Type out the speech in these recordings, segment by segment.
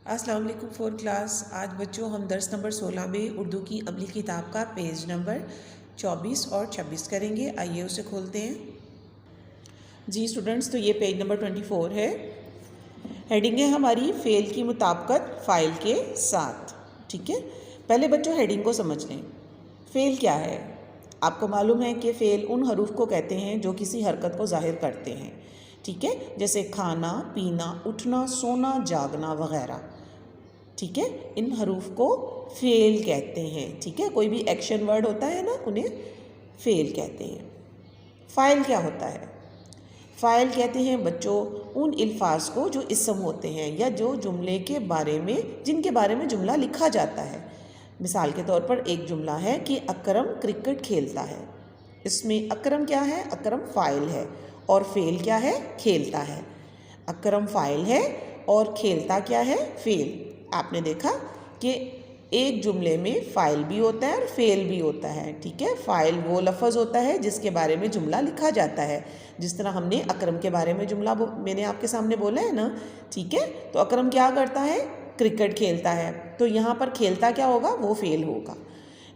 अस्सलाम वालेकुम four class. आज बच्चों हम दर्स नंबर 16 में उर्दू की अमली किताब का पेज नंबर 24 और 26 करेंगे। आइए उसे खोलते हैं। जी स्टूडेंट्स, तो ये पेज नंबर 24 है। हेडिंग है हमारी फ़ेल की मुताबिकत फ़ाइल के साथ। ठीक है, पहले बच्चों हेडिंग को समझ लें। फ़ेल क्या है? आपको मालूम है कि फ़ेल उन हरूफ को कहते हैं जो किसी हरकत को ज़ाहिर करते हैं। ठीक है, जैसे खाना, पीना, उठना, सोना, जागना वगैरह। ठीक है, इन हरूफ को फ़ेल कहते हैं। ठीक है, कोई भी एक्शन वर्ड होता है ना, उन्हें फ़ेल कहते हैं। फ़ाइल क्या होता है? फ़ाइल कहते हैं बच्चों उन अल्फाज को जो इसम होते हैं या जो जुमले के बारे में जिनके बारे में जुमला लिखा जाता है। मिसाल के तौर पर एक जुमला है कि अकरम क्रिकेट खेलता है। इसमें अकरम क्या है? अकरम फ़ाइल है और फ़ेल क्या है? खेलता है। अकरम फ़ाइल है और खेलता क्या है? फ़ेल। आपने देखा कि एक जुमले में फ़ाइल भी होता है और फ़ेल भी होता है। ठीक है, फ़ाइल वो लफ्ज़ होता है जिसके बारे में जुमला लिखा जाता है। जिस तरह हमने अकरम के बारे में जुमला मैंने आपके सामने बोला है ना। ठीक है, तो अकरम क्या करता है? क्रिकेट खेलता है। तो यहाँ पर खेलता क्या होगा? वो फ़ेल होगा।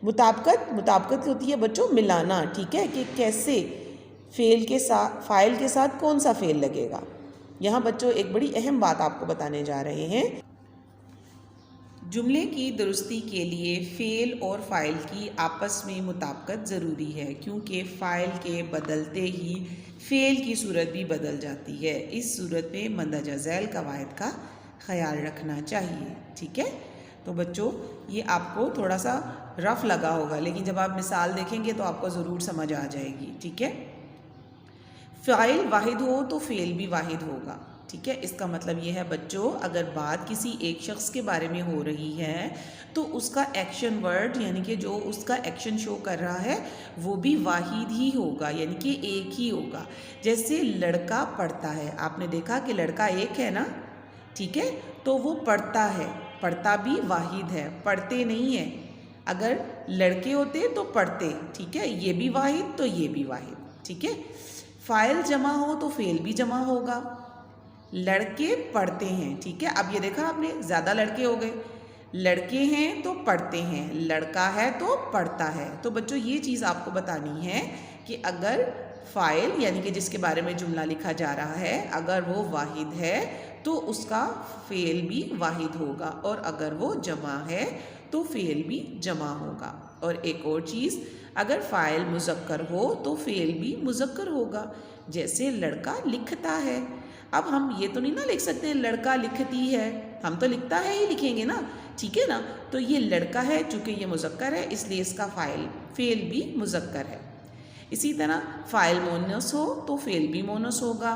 मुताबिकत होती है बच्चों मिलाना। ठीक है, कि कैसे फ़ेल के साथ फ़ाइल के साथ कौन सा फ़ेल लगेगा। यहाँ बच्चों एक बड़ी अहम बात आपको बताने जा रहे हैं। जुमले की दुरुस्ती के लिए फ़ेल और फ़ाइल की आपस में मुताबिकत ज़रूरी है, क्योंकि फ़ाइल के बदलते ही फ़ेल की सूरत भी बदल जाती है। इस सूरत में मंदरजा झैल कवायद का ख्याल रखना चाहिए। ठीक है, तो बच्चों ये आपको थोड़ा सा रफ़ लगा होगा, लेकिन जब आप मिसाल देखेंगे तो आपको ज़रूर समझ आ जाएगी। ठीक है, फ़ाइल वाहिद हो तो फ़ेल भी वाहिद होगा। ठीक है, इसका मतलब ये है बच्चों, अगर बात किसी एक शख्स के बारे में हो रही है तो उसका एक्शन वर्ड यानी कि जो उसका एक्शन शो कर रहा है वो भी वाहिद ही होगा, यानी कि एक ही होगा। जैसे लड़का पढ़ता है, आपने देखा कि लड़का एक है ना। ठीक है, तो वो पढ़ता है, पढ़ता भी वाहिद है, पढ़ते नहीं है। अगर लड़के होते तो पढ़ते। ठीक है, ये भी वाहिद तो ये भी वाहिद। ठीक है, फ़ाइल जमा हो तो फ़ेल भी जमा होगा। लड़के पढ़ते हैं। ठीक है, अब ये देखा आपने, ज़्यादा लड़के हो गए। लड़के हैं तो पढ़ते हैं, लड़का है तो पढ़ता है। तो बच्चों ये चीज़ आपको बतानी है कि अगर फ़ाइल यानी कि जिसके बारे में जुमला लिखा जा रहा है अगर वो वाहिद है तो उसका फ़ेल भी वाहिद होगा, और अगर वो जमा है तो फ़ेल भी जमा होगा। और एक और चीज़, अगर फ़ाइल मुज़क्कर हो तो फ़ेल भी मुज़क्कर होगा। जैसे लड़का लिखता है। अब हम ये तो नहीं ना लिख सकते लड़का लिखती है, हम तो लिखता है ही लिखेंगे ना। ठीक है ना, तो ये लड़का है, चूँकि ये मुज़क्कर है इसलिए इसका फ़ेल भी मुज़क्कर है। इसी तरह फ़ाइल मोनस हो तो फ़ेल भी मोनस होगा।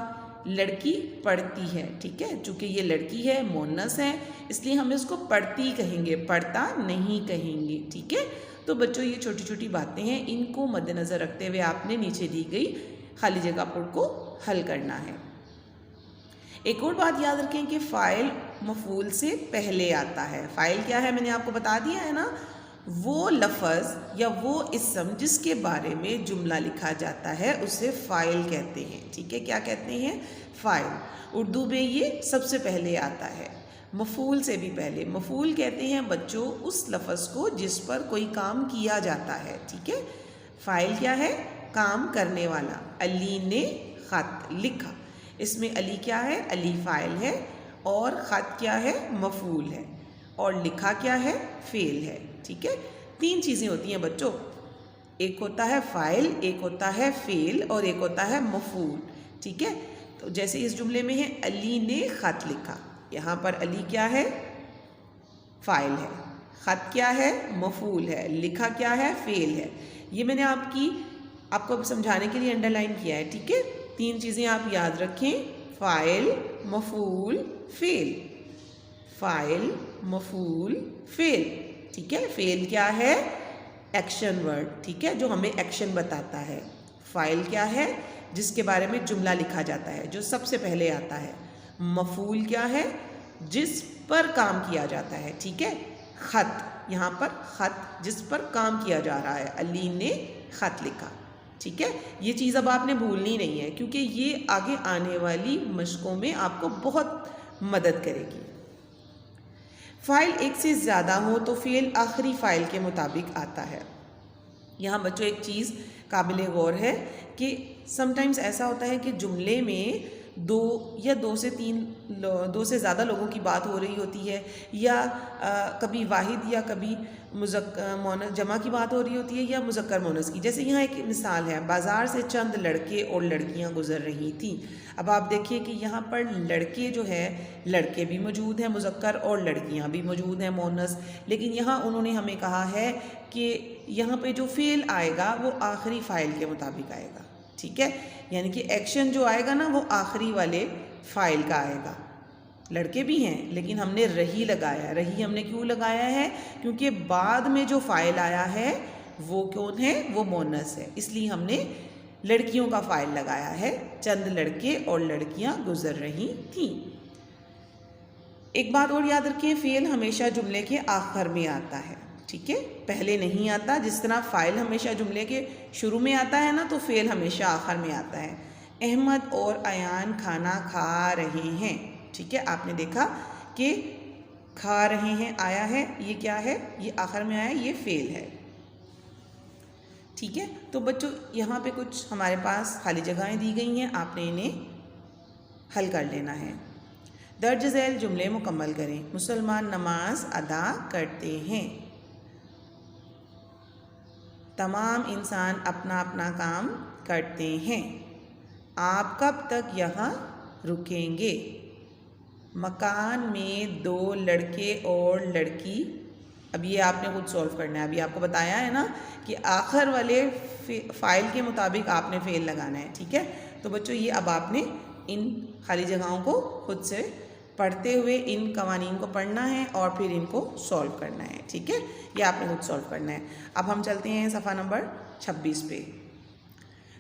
लड़की पढ़ती है। ठीक है, चूँकि ये लड़की है, मोनस है, इसलिए हम इसको पढ़ती कहेंगे, पढ़ता नहीं कहेंगे। ठीक है, तो बच्चों ये छोटी छोटी बातें हैं, इनको मद्देनज़र रखते हुए आपने नीचे दी गई खाली जगह को हल करना है। एक और बात याद रखें कि फ़ाइल मफ़ूल से पहले आता है। फ़ाइल क्या है मैंने आपको बता दिया है ना, वो लफ़ज़ या वो इस्म जिसके बारे में जुमला लिखा जाता है उसे फ़ाइल कहते हैं। ठीक है, क्या कहते हैं? फ़ाइल। उर्दू में ये सबसे पहले आता है, मफ़ूल से भी पहले। मफ़ूल कहते हैं बच्चों उस लफ़ज़ को जिस पर कोई काम किया जाता है। ठीक है, फ़ाइल क्या है? काम करने वाला। अली ने ख़त लिखा, इसमें अली क्या है? अली फ़ाइल है, और ख़त क्या है? मफ़ूल है, और लिखा क्या है? फ़ेल है। ठीक है, तीन चीज़ें होती हैं बच्चों, एक होता है फ़ाइल, एक होता है फ़ेल, और एक होता है मफ़ूल। ठीक है, तो जैसे इस जुमले में है अली ने ख़त लिखा, यहाँ पर अली क्या है? फ़ाइल है, ख़त क्या है? मफ़ूल है, लिखा क्या है? फ़ेल है। ये मैंने आपको समझाने के लिए अंडरलाइन किया है। ठीक है, तीन चीज़ें आप याद रखें, फ़ाइल, मफ़ूल, फ़ेल। फ़ाइल, मफ़ूल, फ़ेल। ठीक है, फ़ेल क्या है? Action word. ठीक है, जो हमें एक्शन बताता है। फ़ाइल क्या है? जिसके बारे में जुमला लिखा जाता है, जो सबसे पहले आता है। मफ़ूल क्या है? जिस पर काम किया जाता है। ठीक है, ख़त, यहाँ पर ख़त जिस पर काम किया जा रहा है, अली ने ख़त लिखा। ठीक है, ये चीज़ अब आपने भूलनी नहीं है, क्योंकि ये आगे आने वाली मशकों में आपको बहुत मदद करेगी। फ़ाइल एक से ज़्यादा हो तो फ़ेल आखिरी फ़ाइल के मुताबिक आता है। यहाँ बच्चों एक चीज़ काबिल गौर है कि समटाइम्स ऐसा होता है कि जुमले में दो से ज़्यादा लोगों की बात हो रही होती है, या कभी वाहिद या कभी मुज़क्कर जमा की बात हो रही होती है, या मुज़क्कर मोनस की। जैसे यहाँ एक मिसाल है, बाज़ार से चंद लड़के और लड़कियाँ गुज़र रही थीं। अब आप देखिए कि यहाँ पर लड़के जो है, लड़के भी मौजूद हैं मुज़क्कर और लड़कियाँ भी मौजूद हैं मोनस, लेकिन यहाँ उन्होंने हमें कहा है कि यहाँ पे जो फ़ेल आएगा वो आखिरी फ़ाइल के मुताबिक आएगा। ठीक है, यानी कि एक्शन जो आएगा ना वो आखिरी वाले फ़ाइल का आएगा। लड़के भी हैं लेकिन हमने रही लगाया। रही हमने क्यों लगाया है? क्योंकि बाद में जो फ़ाइल आया है वो कौन है? वो मोनस है, इसलिए हमने लड़कियों का फ़ाइल लगाया है। चंद लड़के और लड़कियां गुजर रही थीं। एक बात और याद रखें, फ़ेल हमेशा जुमले के आखिर में आता है। ठीक है, पहले नहीं आता। जिस तरह फ़ाइल हमेशा जुमले के शुरू में आता है ना, तो फ़ेल हमेशा आखिर में आता है। अहमद और अयान खाना खा रहे हैं। ठीक है, आपने देखा कि खा रहे हैं आया है, ये क्या है? ये आखिर में आया, ये फ़ेल है। ठीक है, तो बच्चों यहाँ पे कुछ हमारे पास खाली जगहें दी गई हैं, आपने इन्हें हल कर लेना है। दर्ज झैल जुमले मुकम्मल करें। मुसलमान नमाज अदा करते हैं। तमाम इंसान अपना अपना काम करते हैं। आप कब तक यहाँ रुकेंगे? मकान में 2 लड़के और लड़की। अब ये आपने खुद सॉल्व करना है। अभी आपको बताया है ना कि आखिर वाले फ़ाइल के मुताबिक आपने फ़ेल लगाना है। ठीक है, तो बच्चों ये अब आपने इन खाली जगहों को खुद से पढ़ते हुए इन कवानीन को पढ़ना है और फिर इनको सॉल्व करना है। ठीक है, ये आपने खुद सॉल्व करना है। अब हम चलते हैं सफ़ा नंबर 26 पे।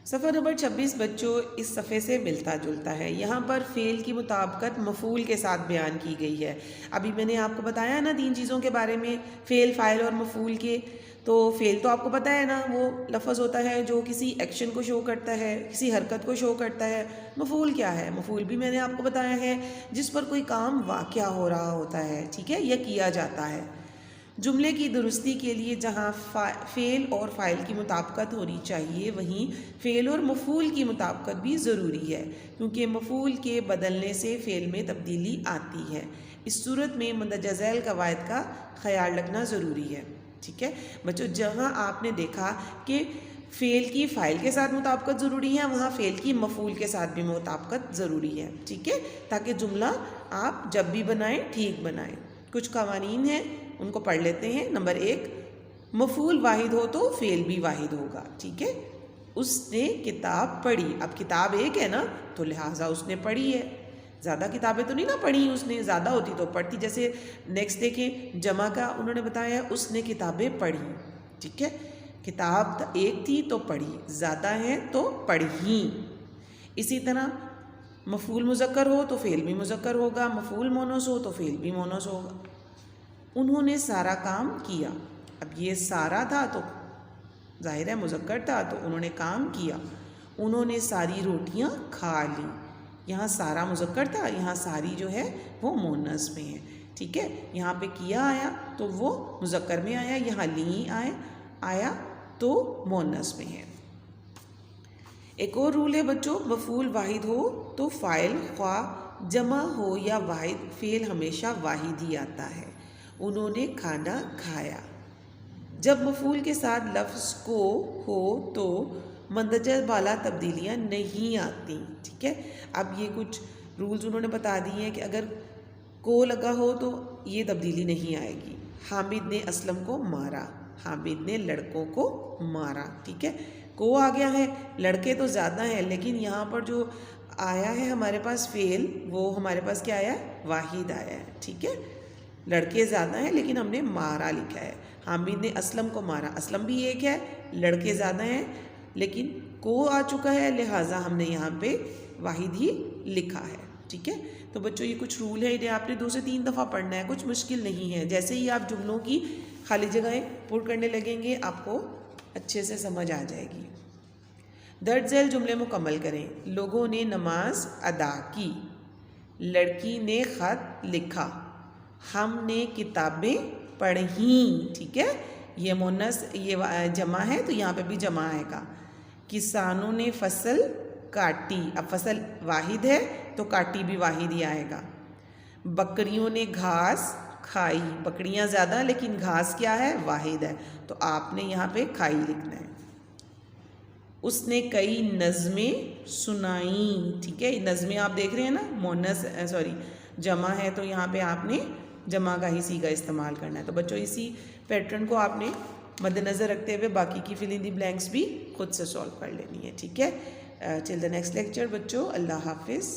सफ़ा नंबर 26 बच्चों इस सफ़े से मिलता जुलता है। यहाँ पर फ़ेल की मुताबिकत मफ़ूल के साथ बयान की गई है। अभी मैंने आपको बताया ना 3 चीज़ों के बारे में, फ़ेल, फ़ाइल और मफ़ूल के। तो फ़ेल तो आपको पता है ना, वो लफ्ज़ होता है जो किसी एक्शन को शो करता है, किसी हरकत को शो करता है। मफ़ूल क्या है? मफ़ूल भी मैंने आपको बताया है, जिस पर कोई काम वाक़या हो रहा होता है। ठीक है, यह किया जाता है। जुमले की दुरुस्ती के लिए जहाँ फ़ेल और फ़ाइल की मुताबिकत होनी चाहिए, वहीं फ़ेल और मफ़ूल की मुताबिकत भी ज़रूरी है, क्योंकि मफ़ूल के बदलने से फ़ेल में तब्दीली आती है। इस सूरत में मंदरजा झैल कवायद का ख़याल रखना ज़रूरी है। ठीक है बच्चों, जहाँ आपने देखा कि फ़ेल की फ़ाइल के साथ मुताबिकत ज़रूरी है, वहाँ फ़ेल की मफ़ूल के साथ भी मुताबिकत ज़रूरी है। ठीक है, ताकि जुमला आप जब भी बनाएं ठीक बनाएं। कुछ कवानीन हैं, उनको पढ़ लेते हैं। नंबर 1, मफ़ूल वाहिद हो तो फ़ेल भी वाहिद होगा। ठीक है, उसने किताब पढ़ी। अब किताब एक है ना, तो लिहाजा उसने पढ़ी है। ज़्यादा किताबें तो नहीं ना पढ़ी उसने, ज़्यादा होती तो पढ़ती। जैसे नेक्स्ट देखें, जमा का उन्होंने बताया उसने किताबें पढ़ी। ठीक है, किताब एक थी तो पढ़ी, ज़्यादा है तो पढ़ी। इसी तरह मफ़ूल मुज़क्कर हो तो फ़ेल भी मुज़क्कर होगा, मफ़ूल मोनस हो तो फ़ेल भी मोनस होगा। उन्होंने सारा काम किया। अब ये सारा था तो जाहिर है मुज़क्कर था, तो उन्होंने काम किया। उन्होंने सारी रोटियां खा ली। यहाँ सारा मुज़क्कर था, यहाँ सारी जो है वो मोनस में है। ठीक है, यहाँ पे किया आया तो वो मुज़क्कर में आया, यहाँ ली आया तो मोनस में है। एक और रूल है बच्चों, मफ़ूल वाहिद हो तो फ़ाइल ख्वाह जमा हो या वाहिद, फ़ेल हमेशा वाहिद ही आता है। उन्होंने खाना खाया। जब मफ़ूल के साथ लफ्ज़ को हो तो मंदरजा बाला तब्दीलियाँ नहीं आती। ठीक है, अब ये कुछ रूल्स उन्होंने बता दिए हैं कि अगर को लगा हो तो ये तब्दीली नहीं आएगी। हामिद ने असलम को मारा। हामिद ने लड़कों को मारा। ठीक है, को आ गया है, लड़के तो ज़्यादा हैं, लेकिन यहाँ पर जो आया है हमारे पास फ़ेल, वो हमारे पास क्या आया है? वाहिद आया है। ठीक है, लड़के ज़्यादा हैं लेकिन हमने मारा लिखा है। हामिद ने असलम को मारा, असलम भी एक है, लड़के ज़्यादा हैं लेकिन को आ चुका है, लिहाजा हमने यहाँ पे वाहिद ही लिखा है। ठीक है, तो बच्चों ये कुछ रूल है, इन्हें आपने 2 से 3 दफ़ा पढ़ना है, कुछ मुश्किल नहीं है। जैसे ही आप जुमलों की खाली जगहें पुर करने लगेंगे आपको अच्छे से समझ आ जाएगी। दर्ज झैल जुमले मुकम्मल करें। लोगों ने नमाज अदा की। लड़की ने ख़त लिखा। हमने किताबें पढ़ी, ठीक है। ये मुन्नस, ये जमा है तो यहाँ पे भी जमा आएगा। किसानों ने फसल काटी, अब फसल वाहिद है तो काटी भी वाहिद ही आएगा। बकरियों ने घास खाई, बकरियां ज़्यादा लेकिन घास क्या है, वाहिद है, तो आपने यहाँ पे खाई लिखना है। उसने कई नज़में सुनाई, ठीक है। नज़में आप देख रहे हैं ना, मोनस सॉरी जमा है तो यहाँ पे आपने जमा का ही सीगा इस्तेमाल करना है। तो बच्चों इसी पैटर्न को आपने मद्देनज़र रखते हुए बाकी की फिल इन दी ब्लैंक्स भी खुद से सॉल्व कर लेनी है, ठीक है। टिल द नेक्स्ट लेक्चर बच्चों, अल्लाह हाफिज़।